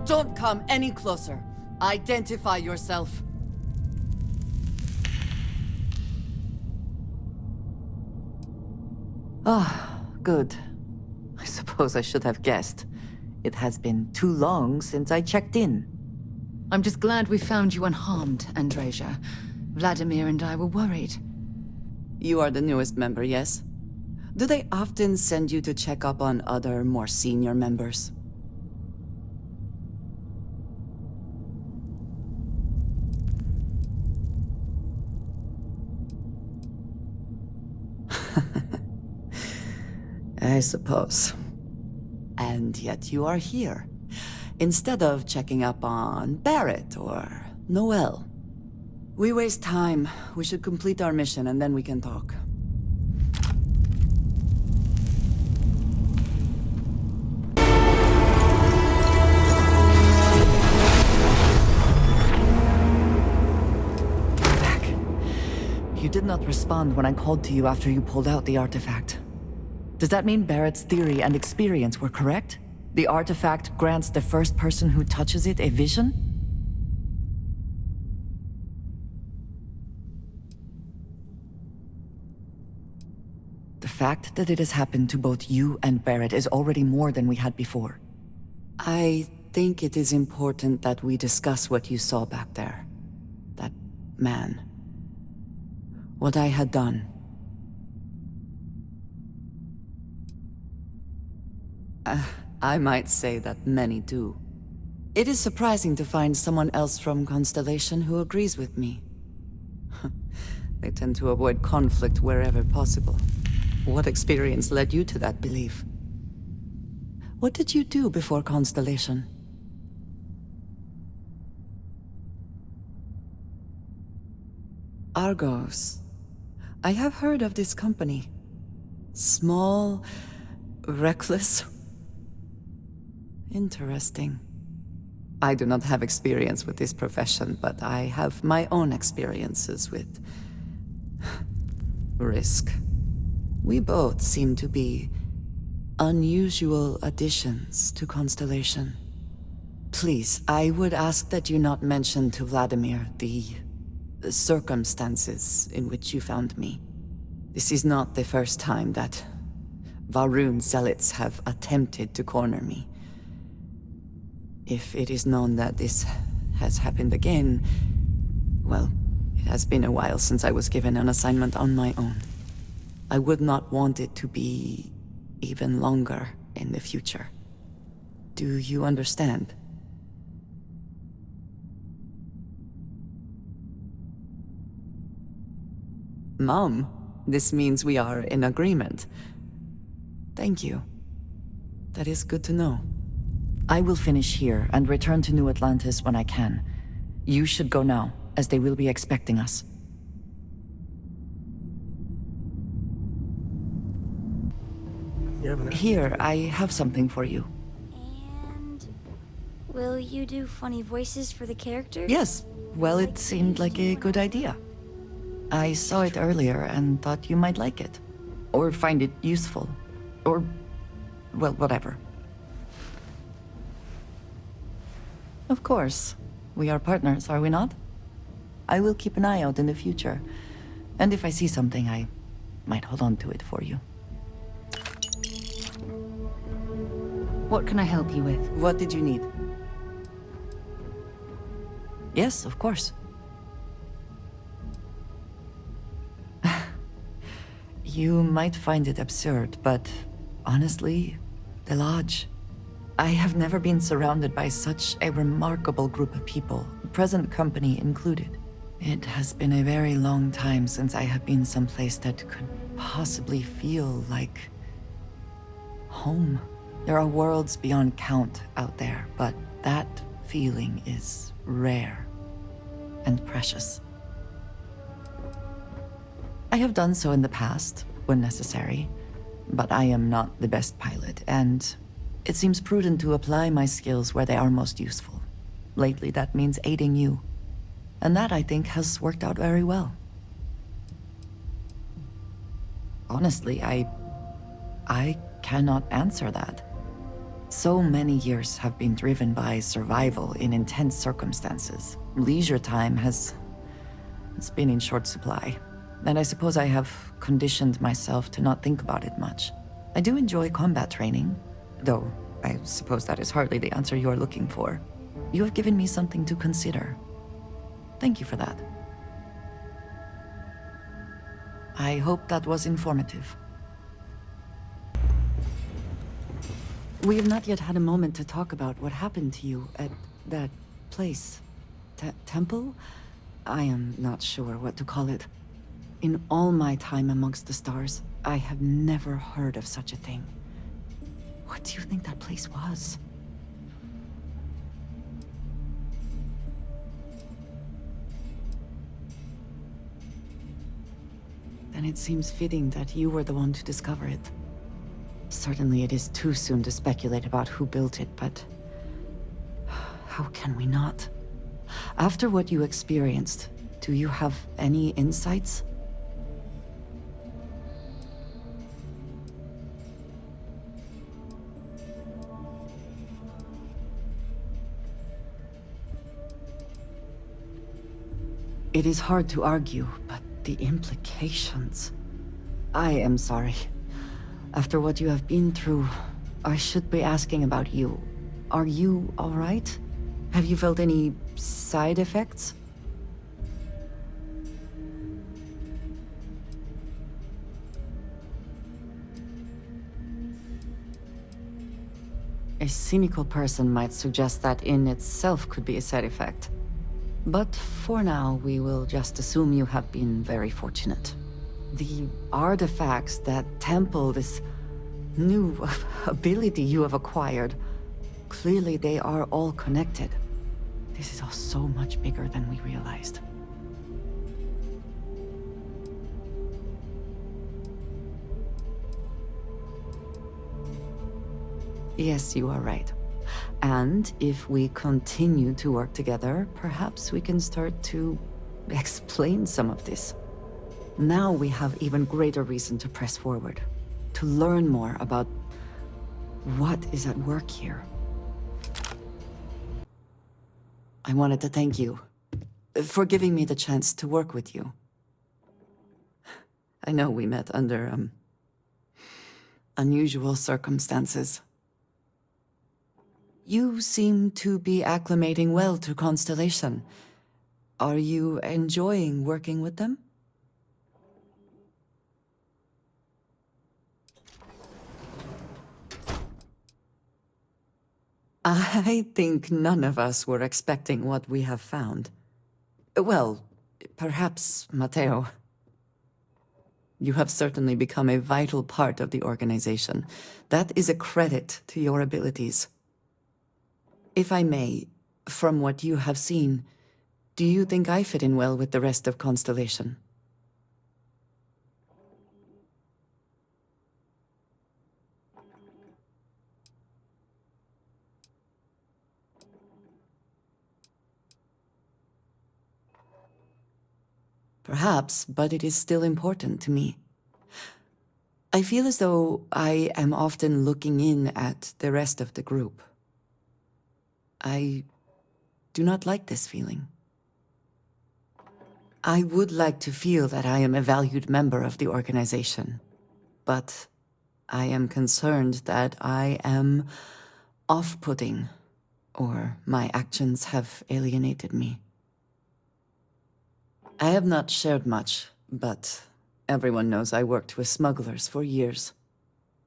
Don't come any closer. Identify yourself. Ah, good. I suppose I should have guessed. It has been too long since I checked in. I'm just glad we found you unharmed, Andreja. Vladimir and I were worried. You are the newest member, yes? Do they often send you to check up on other, more senior members? I suppose. And yet you are here, instead of checking up on Barrett or Noel. We waste time. We should complete our mission and then we can talk. Back. You did not respond when I called to you after you pulled out the artifact. Does that mean Barrett's theory and experience were correct? The artifact grants the first person who touches it a vision? The fact that it has happened to both you and Barrett is already more than we had before. I think it is important that we discuss what you saw back there. That man. What I had done. I might say that many do. It is surprising to find someone else from Constellation who agrees with me. They tend to avoid conflict wherever possible. What experience led you to that belief? What did you do before Constellation? Argos. I have heard of this company. Small, reckless. Interesting. I do not have experience with this profession, but I have my own experiences with risk. We both seem to be unusual additions to Constellation. Please, I would ask that you not mention to Vladimir the circumstances in which you found me. This is not the first time that Va'ruun zealots have attempted to corner me. If it is known that this has happened again, well, it has been a while since I was given an assignment on my own. I would not want it to be even longer in the future. Do you understand? Mom, this means we are in agreement. Thank you. That is good to know. I will finish here and return to New Atlantis when I can. You should go now, as they will be expecting us. Here, I have something for you. And will you do funny voices for the characters? Yes. Well, it seemed like a good idea. I saw it earlier and thought you might like it. Or find it useful. Or, well, whatever. Of course. We are partners, are we not? I will keep an eye out in the future. And if I see something, I might hold on to it for you. What can I help you with? What did you need? Yes, of course. You might find it absurd, but honestly, the Lodge. I have never been surrounded by such a remarkable group of people, present company included. It has been a very long time since I have been someplace that could possibly feel like home. There are worlds beyond count out there, but that feeling is rare and precious. I have done so in the past, when necessary, but I am not the best pilot, and it seems prudent to apply my skills where they are most useful. Lately, that means aiding you. And that, I think, has worked out very well. Honestly, I cannot answer that. So many years have been driven by survival in intense circumstances. Leisure time has it's been in short supply, and I suppose I have conditioned myself to not think about it much. I do enjoy combat training, though I suppose that is hardly the answer you are looking for. You have given me something to consider. Thank you for that. I hope that was informative. We have not yet had a moment to talk about what happened to you at that place. Temple? I am not sure what to call it. In all my time amongst the stars, I have never heard of such a thing. What do you think that place was? Then it seems fitting that you were the one to discover it. Certainly it is too soon to speculate about who built it, but how can we not? After what you experienced, do you have any insights? It is hard to argue, but the implications... I am sorry. After what you have been through, I should be asking about you. Are you all right? Have you felt any side effects? A cynical person might suggest that in itself could be a side effect. But for now, we will just assume you have been very fortunate. The artifacts that temple this new ability you have acquired, clearly they are all connected. This is all so much bigger than we realized. Yes, you are right. And if we continue to work together, perhaps we can start to explain some of this. Now we have even greater reason to press forward, to learn more about what is at work here. I wanted to thank you for giving me the chance to work with you. I know we met under, unusual circumstances. You seem to be acclimating well to Constellation. Are you enjoying working with them? I think none of us were expecting what we have found. Well, perhaps Matteo. You have certainly become a vital part of the organization. That is a credit to your abilities. If I may, from what you have seen, do you think I fit in well with the rest of Constellation? Perhaps, but it is still important to me. I feel as though I am often looking in at the rest of the group. I do not like this feeling. I would like to feel that I am a valued member of the organization, but I am concerned that I am off-putting, or my actions have alienated me. I have not shared much, but everyone knows I worked with smugglers for years.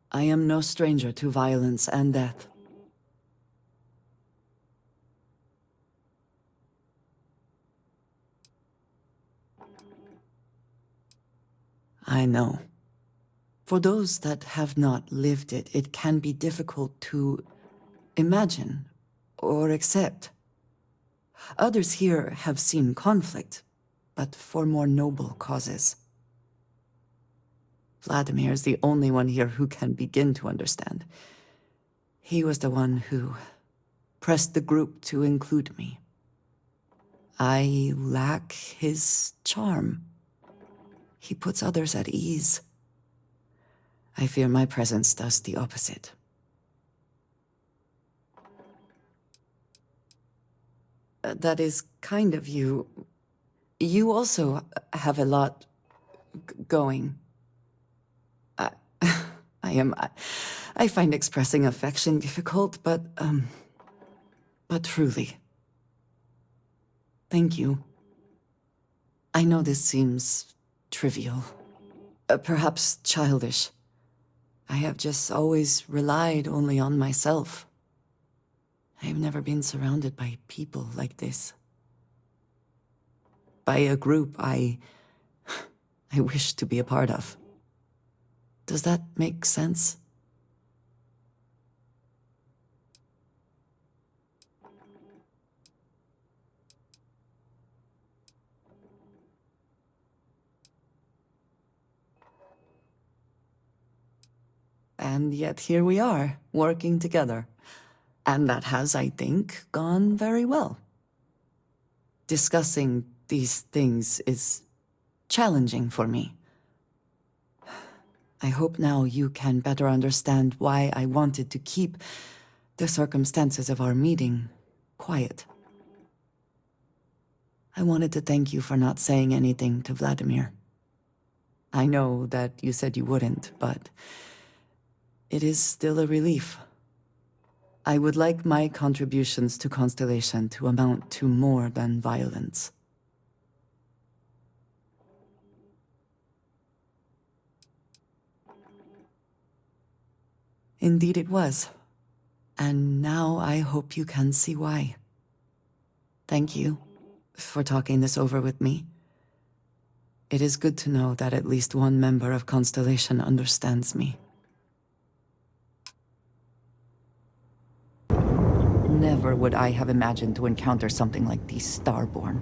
I am no stranger to violence and death. I know. For those that have not lived it, it can be difficult to imagine or accept. Others here have seen conflict, but for more noble causes. Vladimir is the only one here who can begin to understand. He was the one who pressed the group to include me. I lack his charm. He puts others at ease. I fear my presence does the opposite. That is kind of you. You also have a lot going. I, I am. I find expressing affection difficult, but truly. Thank you. I know this seems trivial, perhaps childish. I have just always relied only on myself. I have never been surrounded by people like this. By a group I wish to be a part of. Does that make sense? And yet here we are, working together. And that has, I think, gone very well. Discussing these things is challenging for me. I hope now you can better understand why I wanted to keep the circumstances of our meeting quiet. I wanted to thank you for not saying anything to Vladimir. I know that you said you wouldn't, but it is still a relief. I would like my contributions to Constellation to amount to more than violence. Indeed it was. And now I hope you can see why. Thank you for talking this over with me. It is good to know that at least one member of Constellation understands me. Never would I have imagined to encounter something like the Starborn.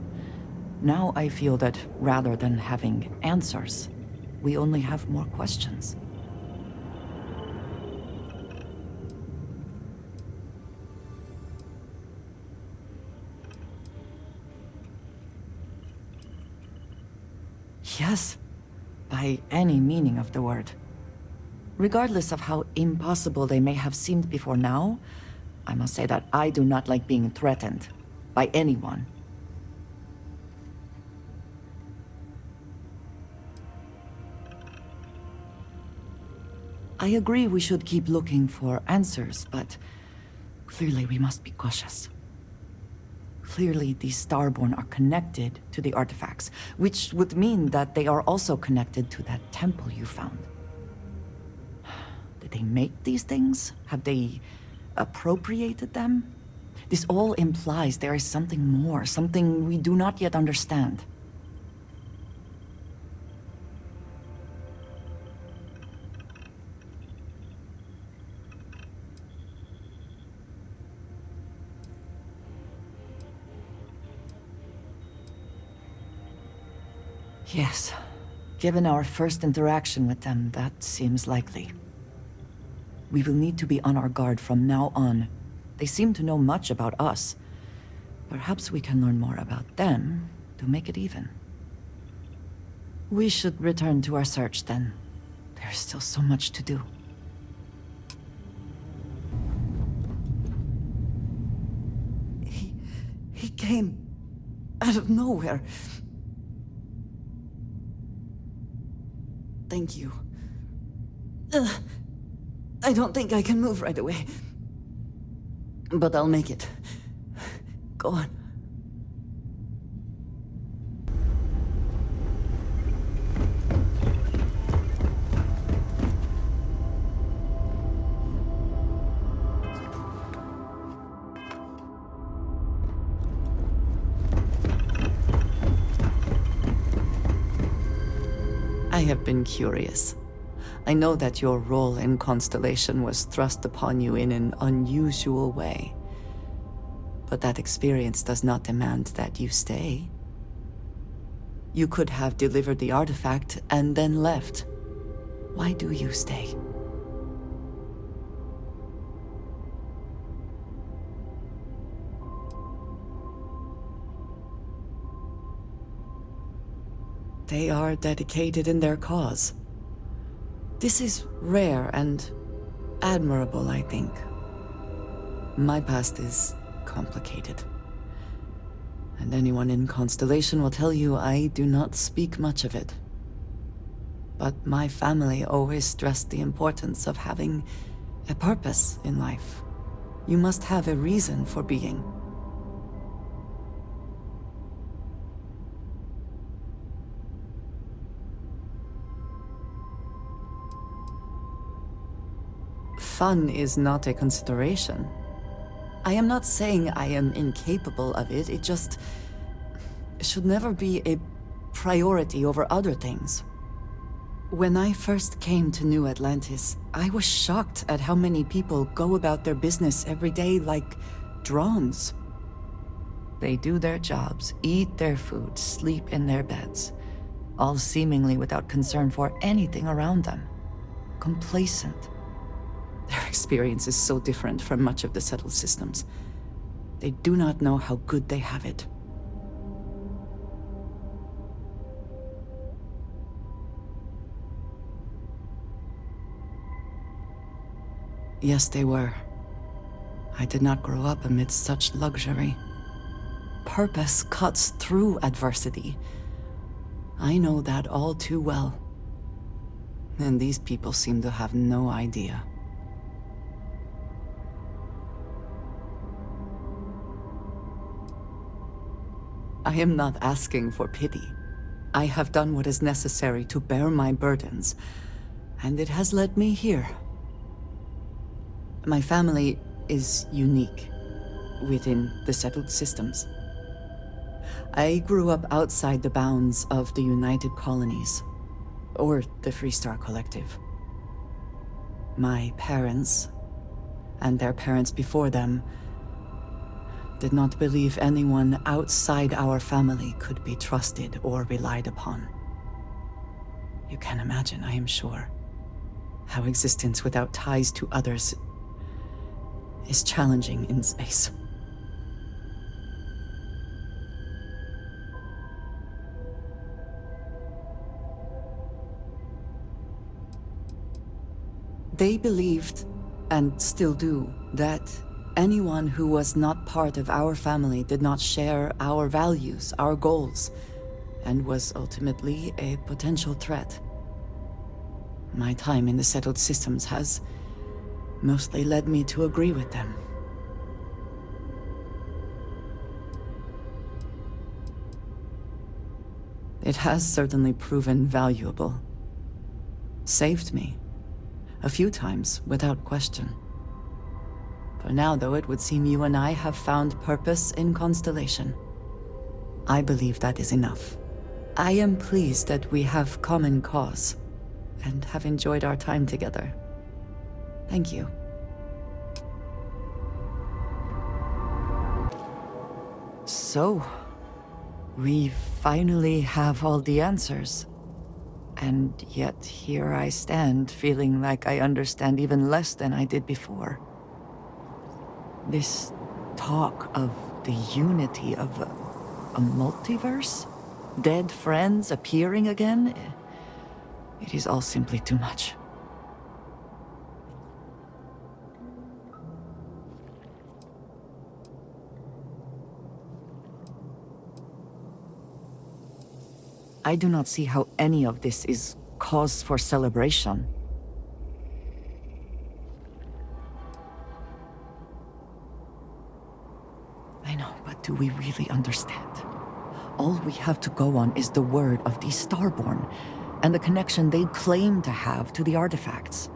Now I feel that rather than having answers, we only have more questions. Yes, by any meaning of the word. Regardless of how impossible they may have seemed before now, I must say that I do not like being threatened by anyone. I agree we should keep looking for answers, but clearly we must be cautious. Clearly, the Starborn are connected to the artifacts, which would mean that they are also connected to that temple you found. Did they make these things? Have they appropriated them? This all implies there is something more, something we do not yet understand. Yes. Given our first interaction with them, that seems likely. We will need to be on our guard from now on. They seem to know much about us. Perhaps we can learn more about them to make it even. We should return to our search then. There's still so much to do. He came out of nowhere. Thank you. I don't think I can move right away. But I'll make it. Go on. I have been curious. I know that your role in Constellation was thrust upon you in an unusual way. But that experience does not demand that you stay. You could have delivered the artifact and then left. Why do you stay? They are dedicated in their cause. This is rare and admirable, I think. My past is complicated. And anyone in Constellation will tell you I do not speak much of it. But my family always stressed the importance of having a purpose in life. You must have a reason for being. Fun is not a consideration. I am not saying I am incapable of it, it just should never be a priority over other things. When I first came to New Atlantis, I was shocked at how many people go about their business every day like drones. They do their jobs, eat their food, sleep in their beds, all seemingly without concern for anything around them. Complacent. Their experience is so different from much of the settled systems. They do not know how good they have it. Yes, they were. I did not grow up amidst such luxury. Purpose cuts through adversity. I know that all too well. And these people seem to have no idea. I am not asking for pity. I have done what is necessary to bear my burdens, and it has led me here. My family is unique within the settled systems. I grew up outside the bounds of the United Colonies, or the Freestar Collective. My parents, and their parents before them, did not believe anyone outside our family could be trusted or relied upon. You can imagine, I am sure, how existence without ties to others is challenging in space. They believed, and still do, that anyone who was not part of our family did not share our values, our goals, and was ultimately a potential threat. My time in the settled systems has mostly led me to agree with them. It has certainly proven valuable. Saved me. A few times, without question. For now, though, it would seem you and I have found purpose in Constellation. I believe that is enough. I am pleased that we have common cause, and have enjoyed our time together. Thank you. So, we finally have all the answers. And yet here I stand, feeling like I understand even less than I did before. This talk of the unity of a multiverse? Dead friends appearing again? It is all simply too much. I do not see how any of this is cause for celebration. I know, but do we really understand? All we have to go on is the word of the Starborn, and the connection they claim to have to the artifacts.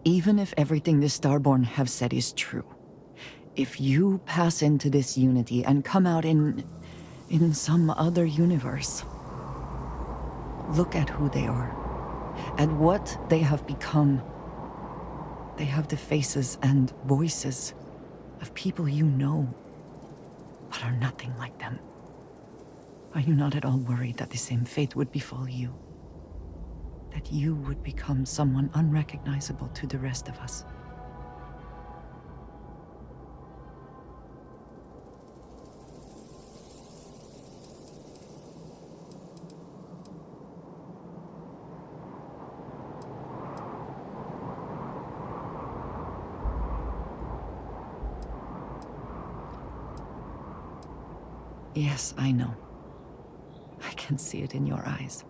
Even if everything the Starborn have said is true, if you pass into this unity and come out in some other universe, look at who they are, and what they have become. They have the faces and voices of people you know, but are nothing like them. Are you not at all worried that the same fate would befall you? That you would become someone unrecognizable to the rest of us? Yes, I know. I can see it in your eyes.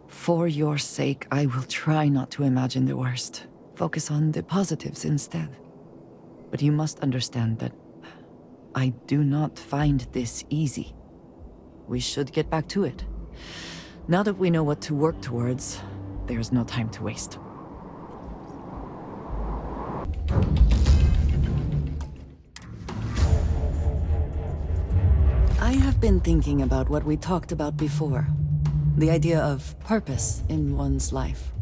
For your sake, I will try not to imagine the worst. Focus on the positives instead. But you must understand that I do not find this easy. We should get back to it. Now that we know what to work towards, there's no time to waste. I have been thinking about what we talked about before. The idea of purpose in one's life.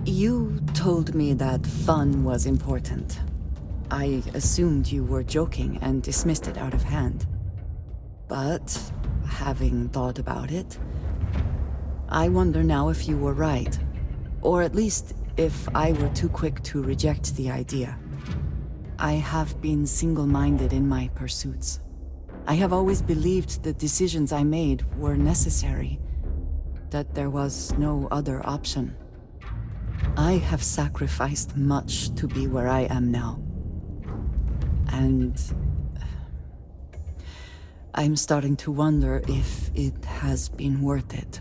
You told me that fun was important. I assumed you were joking and dismissed it out of hand. But, having thought about it, I wonder now if you were right. Or at least, if I were too quick to reject the idea. I have been single-minded in my pursuits. I have always believed the decisions I made were necessary, that there was no other option. I have sacrificed much to be where I am now. And I'm starting to wonder if it has been worth it.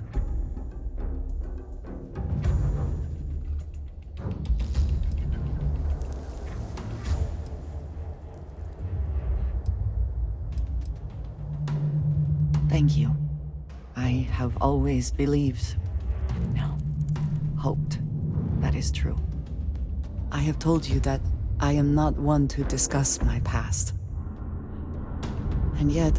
Thank you. I have always believed, no, hoped, that is true. I have told you that I am not one to discuss my past. And yet,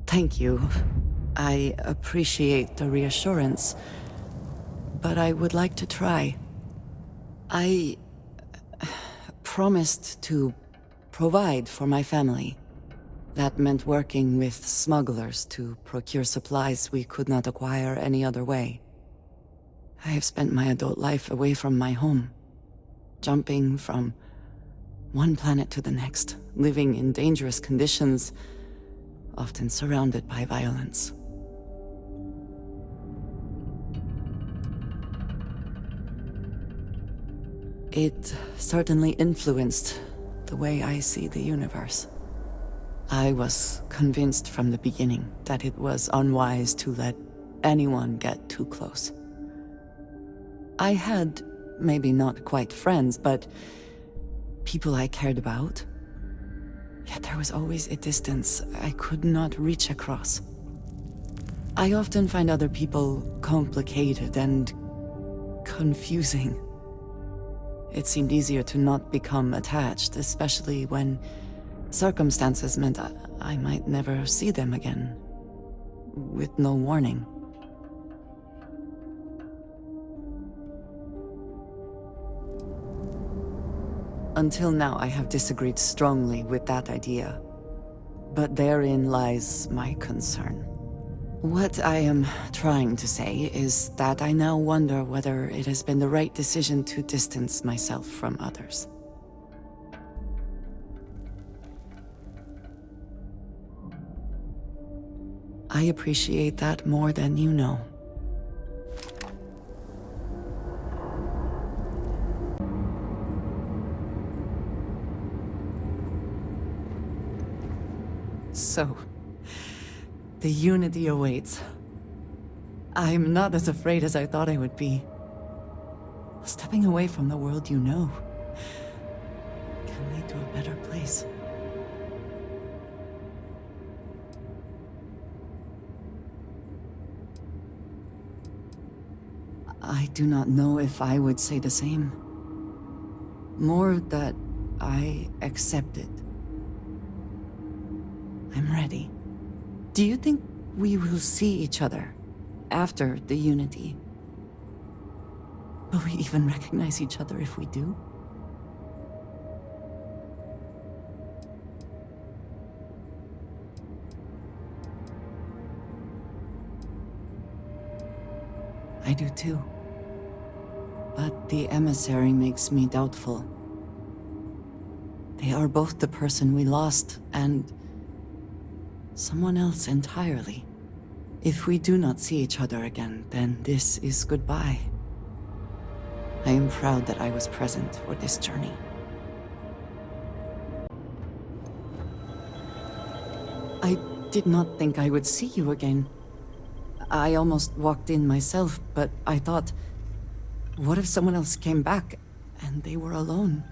thank you. I appreciate the reassurance, but I would like to try. I promised to provide for my family. That meant working with smugglers to procure supplies we could not acquire any other way. I have spent my adult life away from my home, jumping from one planet to the next, living in dangerous conditions, often surrounded by violence. It certainly influenced the way I see the universe. I was convinced from the beginning that it was unwise to let anyone get too close. I had, maybe not quite friends, but people I cared about. Yet there was always a distance I could not reach across. I often find other people complicated and confusing. It seemed easier to not become attached, especially when circumstances meant I might never see them again, with no warning. Until now, I have disagreed strongly with that idea. But therein lies my concern. What I am trying to say is that I now wonder whether it has been the right decision to distance myself from others. I appreciate that more than you know. So, the Unity awaits. I'm not as afraid as I thought I would be. Stepping away from the world you know can lead to a better place. I do not know if I would say the same. More that I accept it. I'm ready. Do you think we will see each other after the Unity? Will we even recognize each other if we do? I do too. But the emissary makes me doubtful. They are both the person we lost, and Someone else entirely. If we do not see each other again, then this is goodbye. I am proud that I was present for this journey. I did not think I would see you again. I almost walked in myself, but I thought, what if someone else came back and they were alone?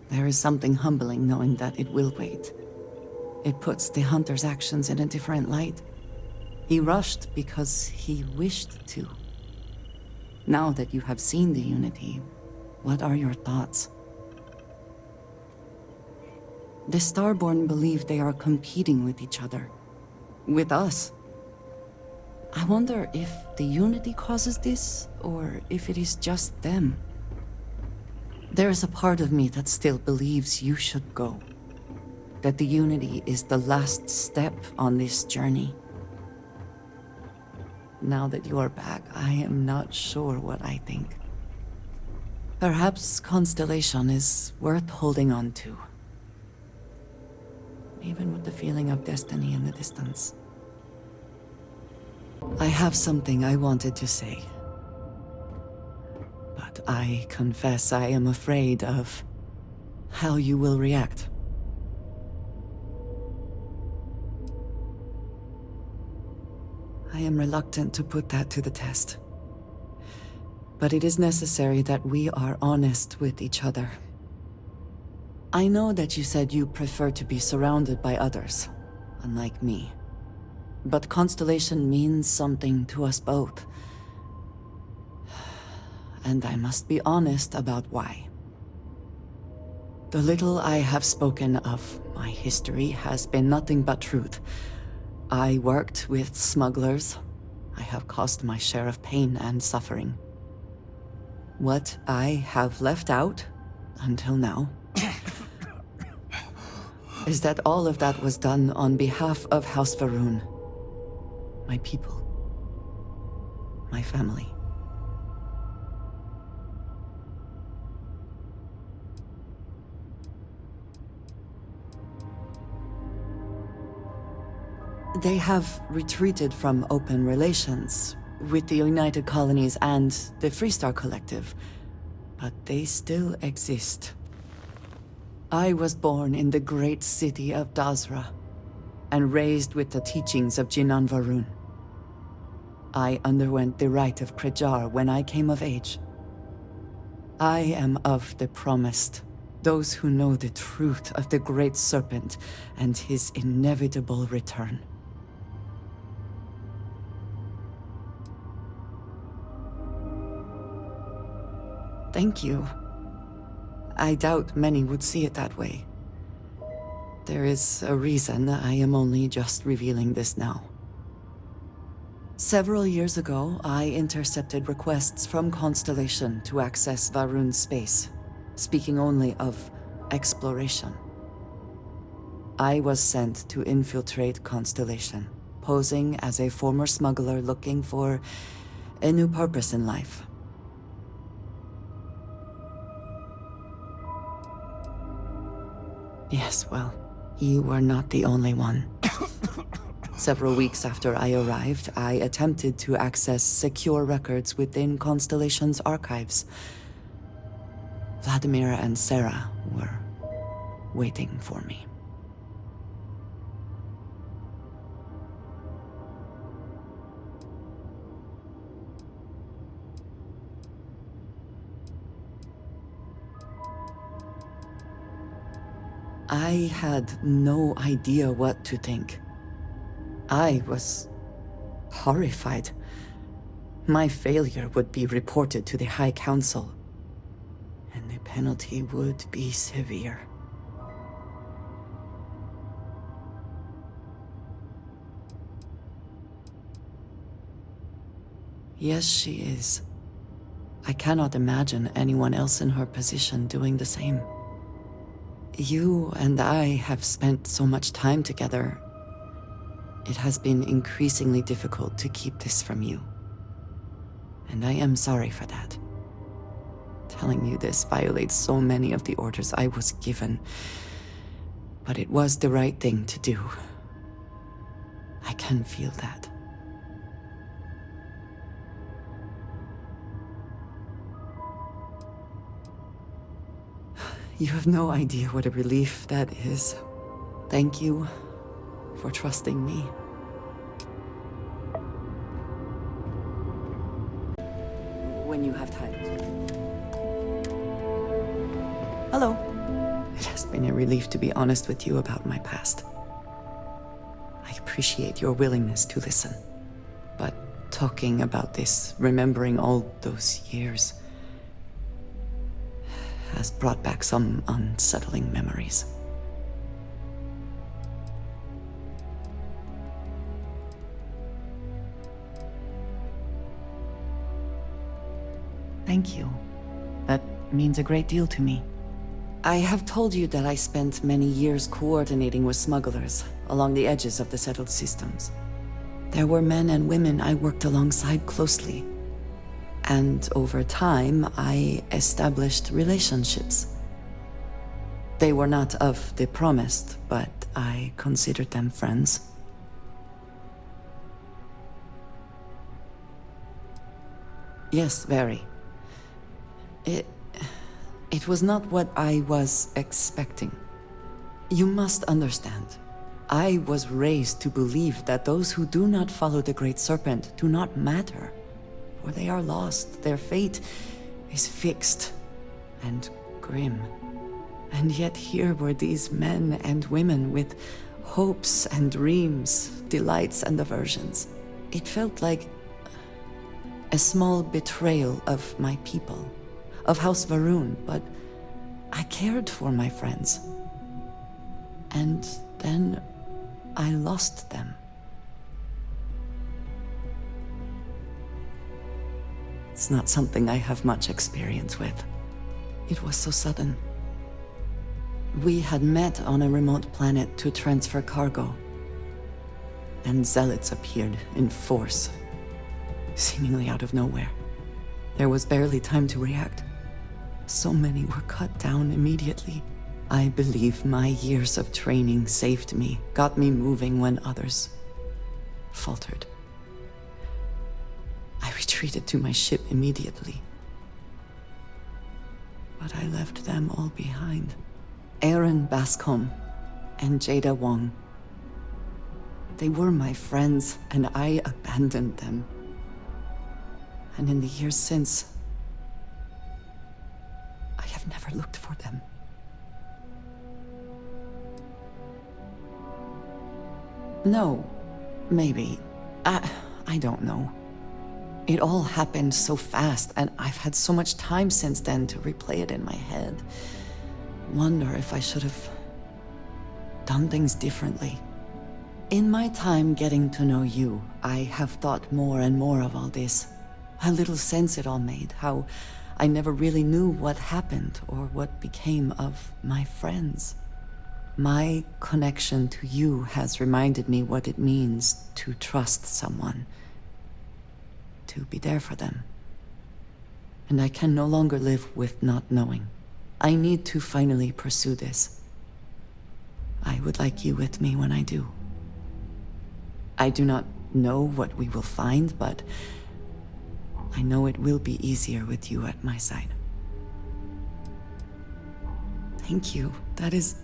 There is something humbling knowing that it will wait. It puts the hunter's actions in a different light. He rushed because he wished to. Now that you have seen the unity, what are your thoughts? The Starborn believe they are competing with each other. With us. I wonder if the unity causes this, or if it is just them. There is a part of me that still believes you should go. That the unity is the last step on this journey. Now that you are back, I am not sure what I think. Perhaps Constellation is worth holding on to. Even with the feeling of destiny in the distance. I have something I wanted to say. But I confess I am afraid of how you will react. I am reluctant to put that to the test. But it is necessary that we are honest with each other. I know that you said you prefer to be surrounded by others, unlike me. But Constellation means something to us both. And I must be honest about why. The little I have spoken of my history has been nothing but truth. I worked with smugglers. I have caused my share of pain and suffering. What I have left out, until now, is that all of that was done on behalf of House Va'ruun. My people. My family. They have retreated from open relations with the United Colonies and the Freestar Collective, but they still exist. I was born in the great city of Dazra, and raised with the teachings of Jinan Va'ruun. I underwent the rite of Krejar when I came of age. I am of the promised, those who know the truth of the Great Serpent and his inevitable return. Thank you. I doubt many would see it that way. There is a reason I am only just revealing this now. Several years ago, I intercepted requests from Constellation to access Va'ruun's space, speaking only of exploration. I was sent to infiltrate Constellation, posing as a former smuggler looking for a new purpose in life. Yes, well, you were not the only one. Several weeks after I arrived, I attempted to access secure records within Constellation's archives. Vladimir and Sarah were waiting for me. I had no idea what to think. I was horrified. My failure would be reported to the High Council, and the penalty would be severe. Yes, she is. I cannot imagine anyone else in her position doing the same. You and I have spent so much time together. It has been increasingly difficult to keep this from you. And I am sorry for that. Telling you this violates so many of the orders I was given. But it was the right thing to do. I can feel that. You have no idea what a relief that is. Thank you for trusting me. When you have time. Hello. It has been a relief to be honest with you about my past. I appreciate your willingness to listen. But talking about this, remembering all those years, has brought back some unsettling memories. Thank you. That means a great deal to me. I have told you that I spent many years coordinating with smugglers along the edges of the settled systems. There were men and women I worked alongside closely. And over time, I established relationships. They were not of the promised, but I considered them friends. Yes, very. It was not what I was expecting. You must understand. I was raised to believe that those who do not follow the Great Serpent do not matter. For they are lost. Their fate is fixed and grim. And yet here were these men and women with hopes and dreams, delights and aversions. It felt like a small betrayal of my people, of House Varun, but I cared for my friends. And then I lost them. It's not something I have much experience with. It was so sudden. We had met on a remote planet to transfer cargo. And zealots appeared in force, seemingly out of nowhere. There was barely time to react. So many were cut down immediately. I believe my years of training saved me, got me moving when others faltered. I retreated to my ship immediately. But I left them all behind. Aaron Bascom and Jada Wong. They were my friends, and I abandoned them. And in the years since, I have never looked for them. No, maybe. I don't know. It all happened so fast, and I've had so much time since then to replay it in my head. Wonder if I should have done things differently. In my time getting to know you, I have thought more and more of all this. How little sense it all made, how I never really knew what happened or what became of my friends. My connection to you has reminded me what it means to trust someone, to be there for them. And I can no longer live with not knowing. I need to finally pursue this. I would like you with me when I do. I do not know what we will find, but I know it will be easier with you at my side. Thank you. That is...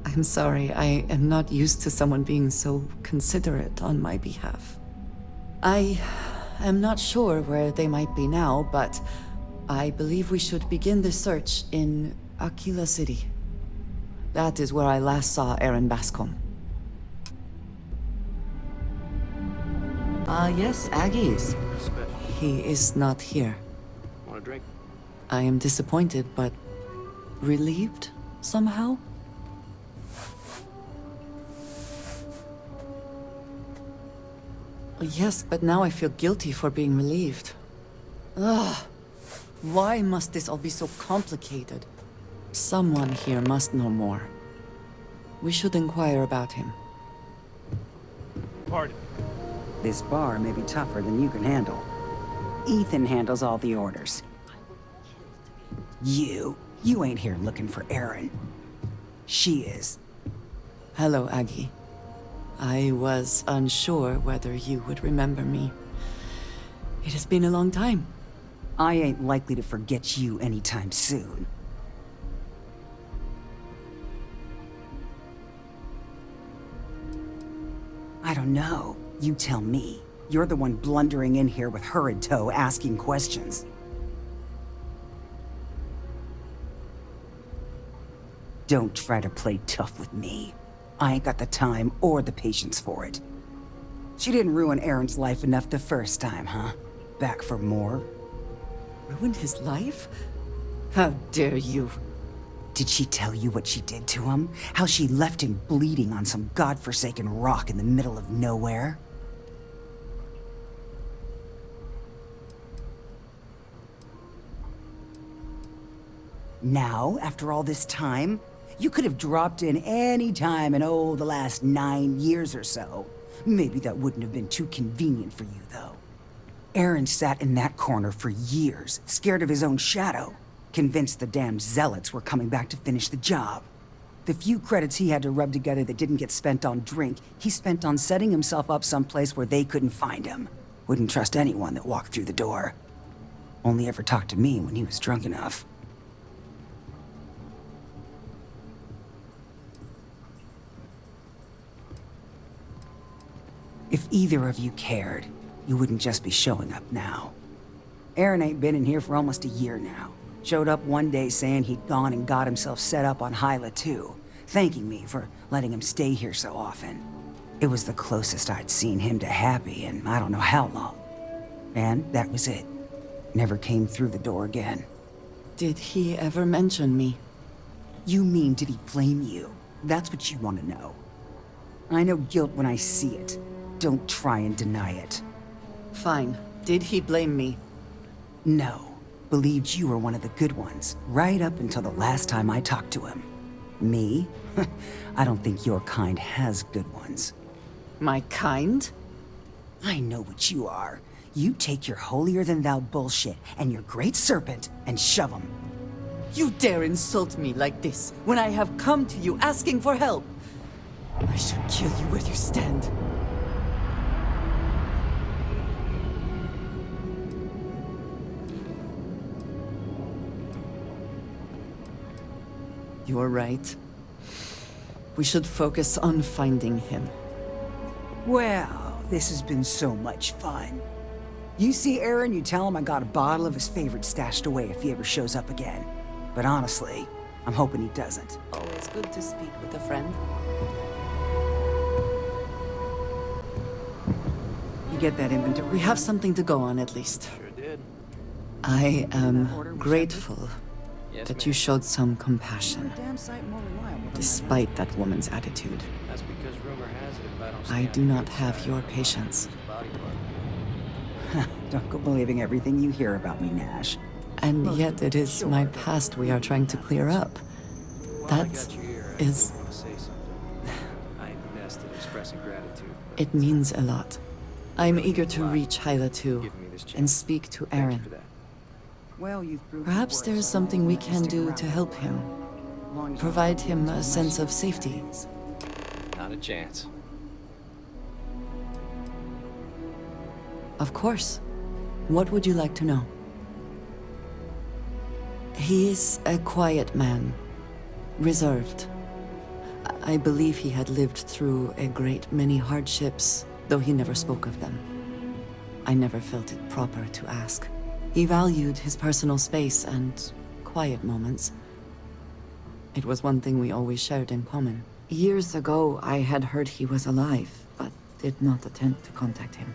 I'm sorry, I am not used to someone being so considerate on my behalf. I am not sure where they might be now, but I believe we should begin the search in Aquila City. That is where I last saw Aaron Bascom. Yes, Aggies. He is not here. Want a drink? I am disappointed, but relieved somehow? Yes, but now I feel guilty for being relieved. Ugh. Why must this all be so complicated? Someone here must know more. We should inquire about him. Pardon. This bar may be tougher than you can handle. Ethan handles all the orders. You ain't here looking for Aaron. She is. Hello, Aggie. I was unsure whether you would remember me. It has been a long time. I ain't likely to forget you anytime soon. I don't know. You tell me. You're the one blundering in here with her in tow, asking questions. Don't try to play tough with me. I ain't got the time or the patience for it. She didn't ruin Aaron's life enough the first time, huh? Back for more? Ruined his life? How dare you? Did she tell you what she did to him? How she left him bleeding on some godforsaken rock in the middle of nowhere? Now, after all this time, you could have dropped in any time in, the last 9 years or so. Maybe that wouldn't have been too convenient for you, though. Aaron sat in that corner for years, scared of his own shadow, convinced the damn zealots were coming back to finish the job. The few credits he had to rub together that didn't get spent on drink, he spent on setting himself up someplace where they couldn't find him. Wouldn't trust anyone that walked through the door. Only ever talked to me when he was drunk enough. If either of you cared, you wouldn't just be showing up now. Aaron ain't been in here for almost a year now. Showed up one day saying he'd gone and got himself set up on Hyla too, thanking me for letting him stay here so often. It was the closest I'd seen him to happy in I don't know how long. And that was it. Never came through the door again. Did he ever mention me? You mean, did he blame you? That's what you want to know. I know guilt when I see it. Don't try and deny it. Fine. Did he blame me? No. Believed you were one of the good ones, right up until the last time I talked to him. Me? I don't think your kind has good ones. My kind? I know what you are. You take your holier-than-thou bullshit and your great serpent and shove them. You dare insult me like this when I have come to you asking for help? I should kill you where you stand. You're right. We should focus on finding him. Well, this has been so much fun. You see Aaron, you tell him I got a bottle of his favorite stashed away if he ever shows up again. But honestly, I'm hoping he doesn't. Always good to speak with a friend. You get that inventory? We have something to go on, at least. Sure did. I am Order we grateful Yes, that ma'am. you showed some compassion, Damn sight more reliable than despite that woman's attitude. That's because rumor has it if I don't I stay do on the not good have side, your I'll lose patience. a body part. Don't go believing everything you hear about me, Nash. And yet it is my past we are trying to clear up. While I That got you here, I is... want to say something. I ain't the best at expressing gratitude, but It means a lot. I'm eager to reach Hyla too, giving me this chance. and speak to Thank you Aaron. for that. Well, you've proved Perhaps there is something we can do to help him. Provide him a sense of safety. Not a chance. Of course. What would you like to know? He is a quiet man. Reserved. I believe he had lived through a great many hardships, though he never spoke of them. I never felt it proper to ask. He valued his personal space and quiet moments. It was one thing we always shared in common. Years ago, I had heard he was alive, but did not attempt to contact him.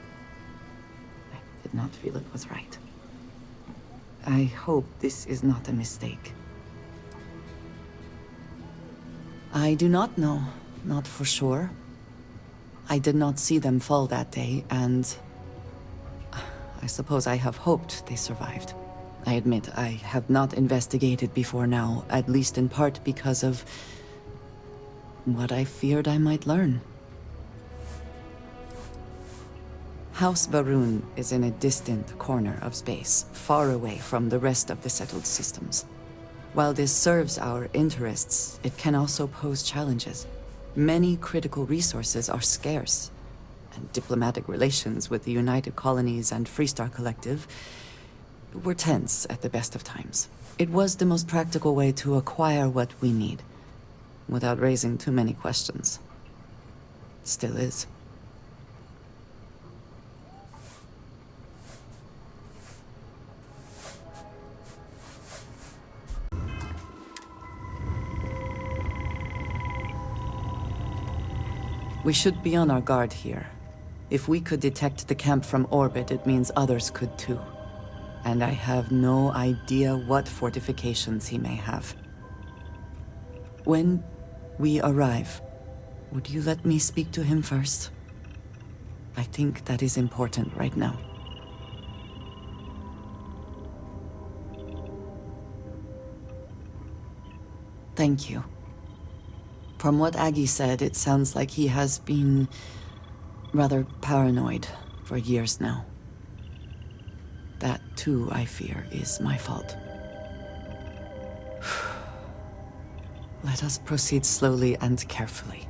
I did not feel it was right. I hope this is not a mistake. I do not know, not for sure. I did not see them fall that day, and I suppose I have hoped they survived. I admit I have not investigated before now, at least in part because of what I feared I might learn. House Varun is in a distant corner of space, far away from the rest of the settled systems. While this serves our interests, it can also pose challenges. Many critical resources are scarce, and diplomatic relations with the United Colonies and Freestar Collective were tense at the best of times. It was the most practical way to acquire what we need, without raising too many questions. Still is. We should be on our guard here. If we could detect the camp from orbit, it means others could too. And I have no idea what fortifications he may have. When we arrive, would you let me speak to him first? I think that is important right now. Thank you. From what Aggie said, it sounds like he has been rather paranoid for years now. That, too, I fear, is my fault. Let us proceed slowly and carefully.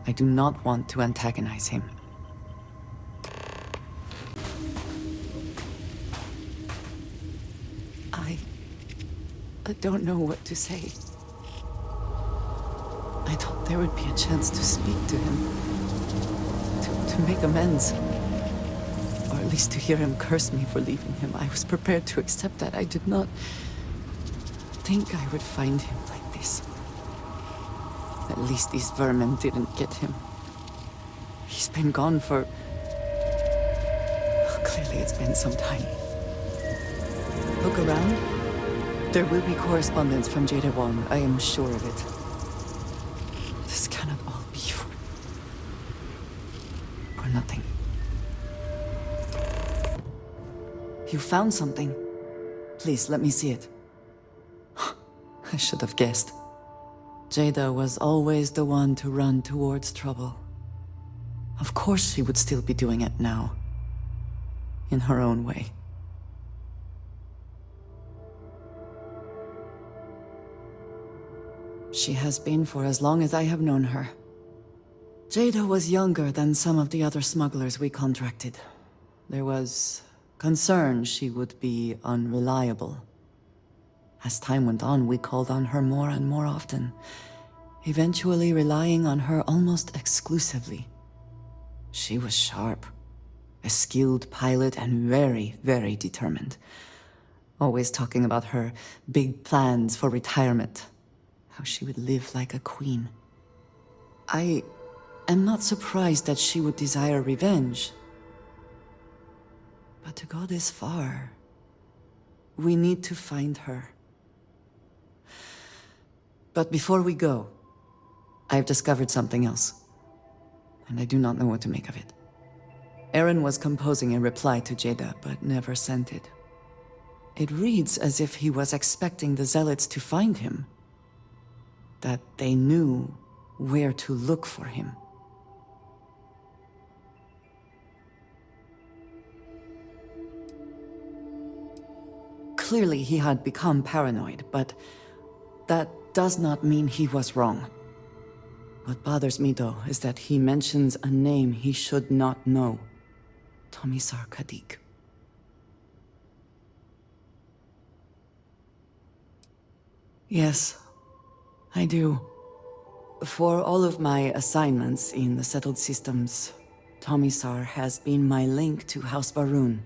I do not want to antagonize him. I don't know what to say. I thought there would be a chance to speak to him. To make amends. Or at least to hear him curse me for leaving him. I was prepared to accept that. I did not think I would find him like this. At least these vermin didn't get him. He's been gone for... Clearly it's been some time. Look around. There will be correspondence from Jada Wong. I am sure of it. This cannot all be for nothing. You found something. Please, let me see it. I should have guessed. Jada was always the one to run towards trouble. Of course she would still be doing it now. In her own way. She has been for as long as I have known her. Jada was younger than some of the other smugglers we contracted. There was concern she would be unreliable. As time went on, we called on her more and more often, eventually relying on her almost exclusively. She was sharp, a skilled pilot, and very, very determined. Always talking about her big plans for retirement. How she would live like a queen. I am not surprised that she would desire revenge. But to go this far, we need to find her. But before we go, I've discovered something else. And I do not know what to make of it. Aaron was composing a reply to Jada, but never sent it. It reads as if he was expecting the Zealots to find him. That they knew where to look for him. Clearly he had become paranoid, but that does not mean he was wrong. What bothers me, though, is that he mentions a name he should not know. Tomisar Kadik. Yes. I do. For all of my assignments in the settled systems, Tomisar has been my link to House Baroon.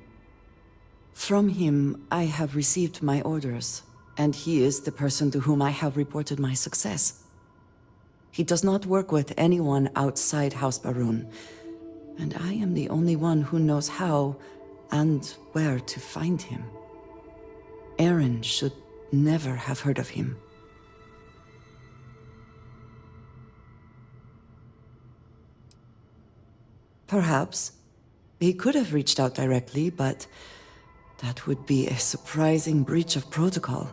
From him, I have received my orders, and he is the person to whom I have reported my success. He does not work with anyone outside House Baroon, and I am the only one who knows how and where to find him. Aaron should never have heard of him. Perhaps. He could have reached out directly, but that would be a surprising breach of protocol.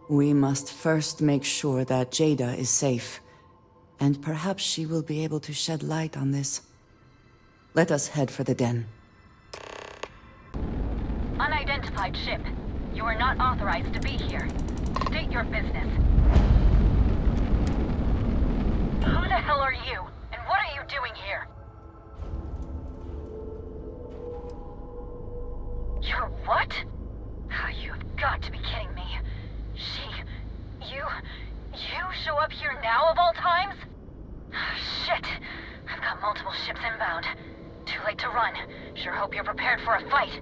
We must first make sure that Jada is safe, and perhaps she will be able to shed light on this. Let us head for the den. Unidentified ship. You are not authorized to be here. State your business. Who the hell are you? And what are you doing here? You're what? You've got to be kidding me. You show up here now of all times? Shit. I've got multiple ships inbound. Too late to run. Sure hope you're prepared for a fight.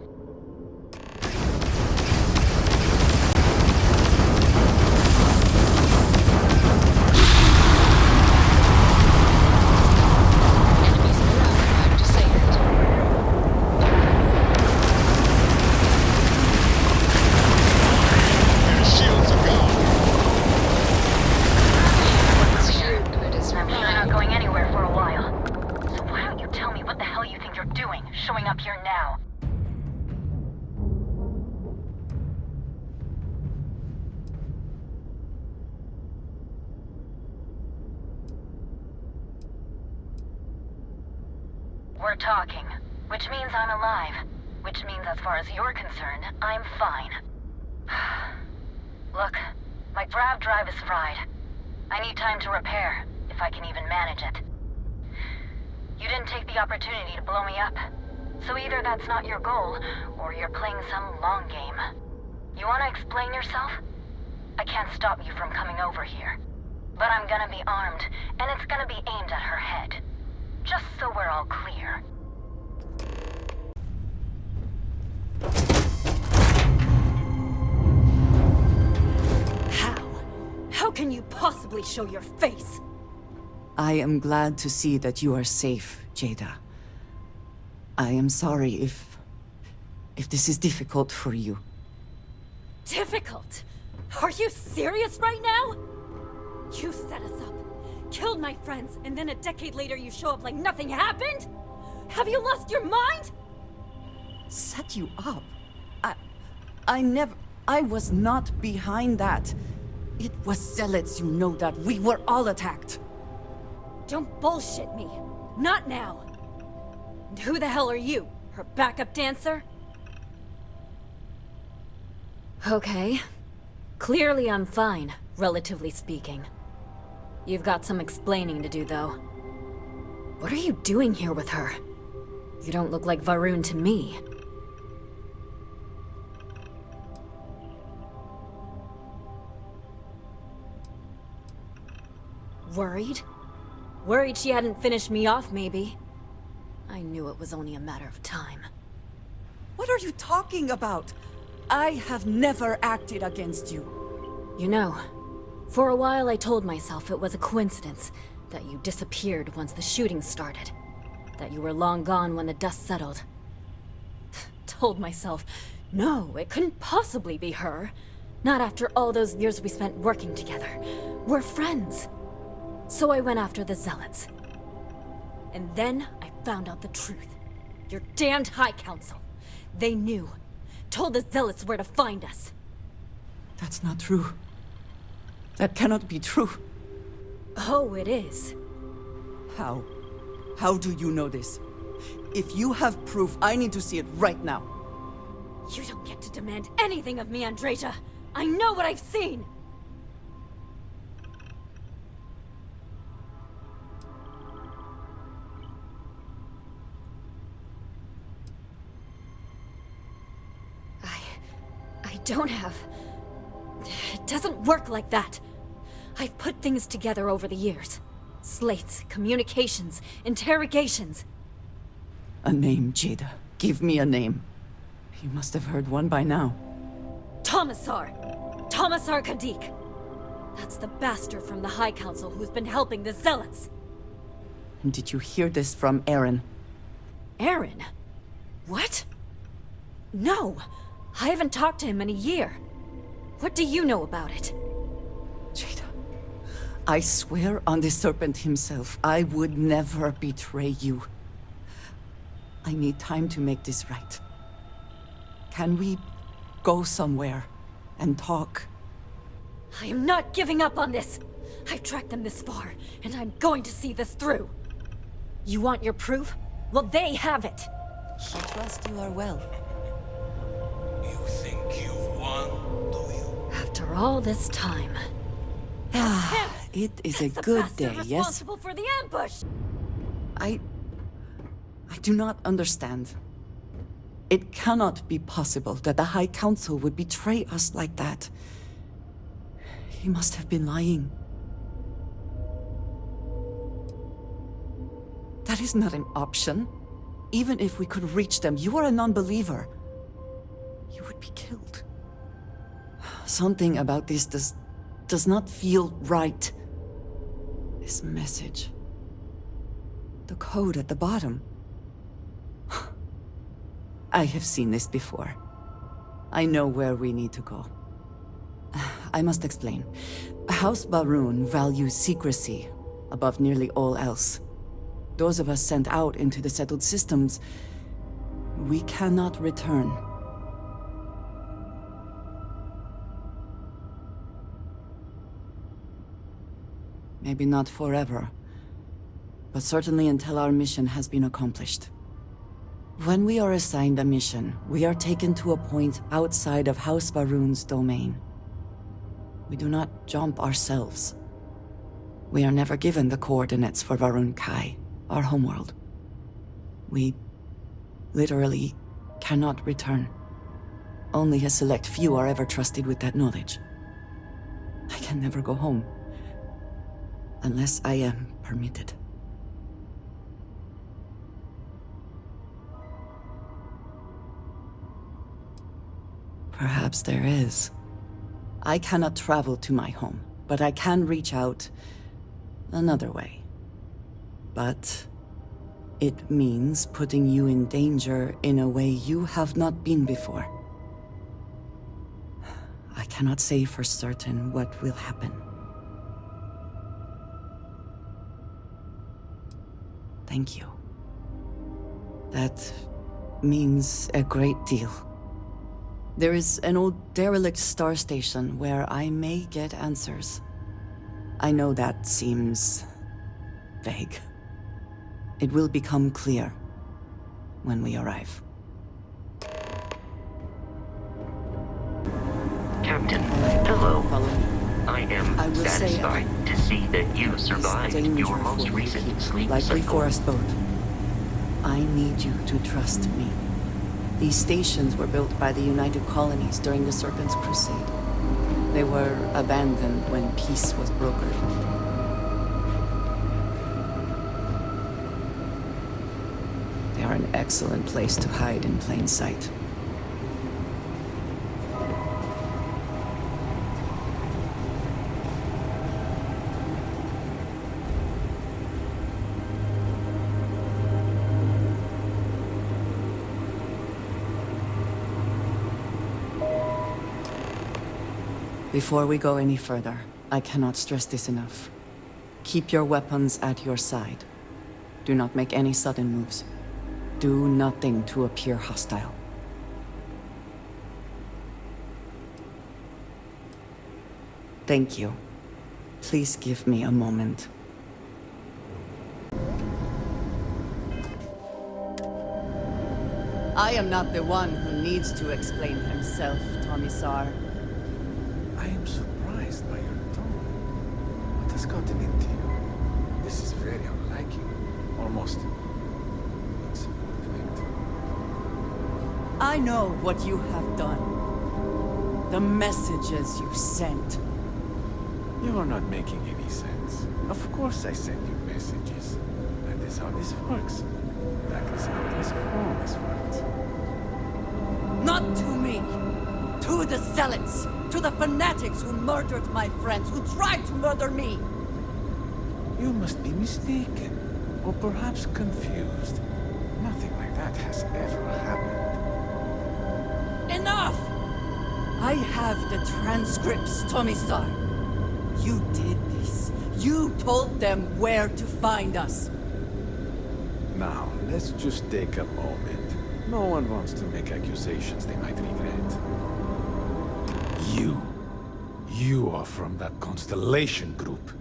Showing up here now. We're talking, which means I'm alive. Which means as far as you're concerned, I'm fine. Look, my grav drive is fried. I need time to repair, if I can even manage it. You didn't take the opportunity to blow me up. So either that's not your goal, or you're playing some long game. You want to explain yourself? I can't stop you from coming over here. But I'm gonna be armed, and it's gonna be aimed at her head. Just so we're all clear. How? How can you possibly show your face? I am glad to see that you are safe, Jada. I am sorry if this is difficult for you. Difficult? Are you serious right now? You set us up, killed my friends, and then a decade later you show up like nothing happened? Have you lost your mind? Set you up? I was not behind that. It was zealots, you know that. We were all attacked. Don't bullshit me. Not now. And who the hell are you? Her backup dancer? Okay. Clearly I'm fine, relatively speaking. You've got some explaining to do, though. What are you doing here with her? You don't look like Varun to me. Worried? Worried she hadn't finished me off, maybe. I knew it was only a matter of time. What are you talking about? I have never acted against you. You know, for a while I told myself it was a coincidence that you disappeared once the shooting started. That you were long gone when the dust settled. Told myself, no, it couldn't possibly be her. Not after all those years we spent working together. We're friends. So I went after the Zealots. And then I found out the truth. Your damned High Council. They knew. Told the Zealots where to find us. That's not true. That cannot be true. Oh, it is. How? How do you know this? If you have proof, I need to see it right now. You don't get to demand anything of me, Andreja. I know what I've seen! I don't have... It doesn't work like that. I've put things together over the years. Slates, communications, interrogations. A name, Jada. Give me a name. You must have heard one by now. Tomasar! Tomasar Kadik! That's the bastard from the High Council who's been helping the Zealots! And did you hear this from Aaron? Aaron? What? No! I haven't talked to him in a year. What do you know about it? Jada, I swear on the Serpent himself, I would never betray you. I need time to make this right. Can we go somewhere and talk? I am not giving up on this! I've tracked them this far, and I'm going to see this through! You want your proof? Well, they have it! I trust you are well. You think you've won, do you? After all this time. It is a The good bastard day, yes? responsible for the ambush! I do not understand. It cannot be possible that the High Council would betray us like that. He must have been lying. That is not an option. Even if we could reach them, you are a non-believer. You would be killed. Something about this does not feel right. This message. The code at the bottom. I have seen this before. I know where we need to go. I must explain. House Baroon values secrecy above nearly all else. Those of us sent out into the settled systems, we cannot return. Maybe not forever, but certainly until our mission has been accomplished. When we are assigned a mission, we are taken to a point outside of House Baroon's domain. We do not jump ourselves. We are never given the coordinates for Varun Kai, our homeworld. We literally cannot return. Only a select few are ever trusted with that knowledge. I can never go home. Unless I am permitted. Perhaps there is. I cannot travel to my home, but I can reach out another way. But it means putting you in danger in a way you have not been before. I cannot say for certain what will happen. Thank you. That means a great deal. There is an old derelict star station where I may get answers. I know that seems vague. It will become clear when we arrive. Captain, hello. Follow me. I am I will say satisfied to see that you survived your most recent sleep likely cycle. for us both. I need you to trust me. These stations were built by the United Colonies during the Serpent's Crusade. They were abandoned when peace was brokered. They are an excellent place to hide in plain sight. Before we go any further, I cannot stress this enough. Keep your weapons at your side. Do not make any sudden moves. Do nothing to appear hostile. Thank you. Please give me a moment. I am not the one who needs to explain himself, Tomisar. I am surprised by your tone. What has gotten into you? This is very unlike you. Almost insubordinate. I know what you have done. The messages you sent. You are not making any sense. Of course I send you messages. That is how this works. That is how this always worked. Not to me! To the zealots! To the fanatics who murdered my friends, who tried to murder me! You must be mistaken. Or perhaps confused. Nothing like that has ever happened. Enough! I have the transcripts, Tomisar. You did this. You told them where to find us. Now, let's just take a moment. No one wants to make accusations they might regret. You are from that Constellation group.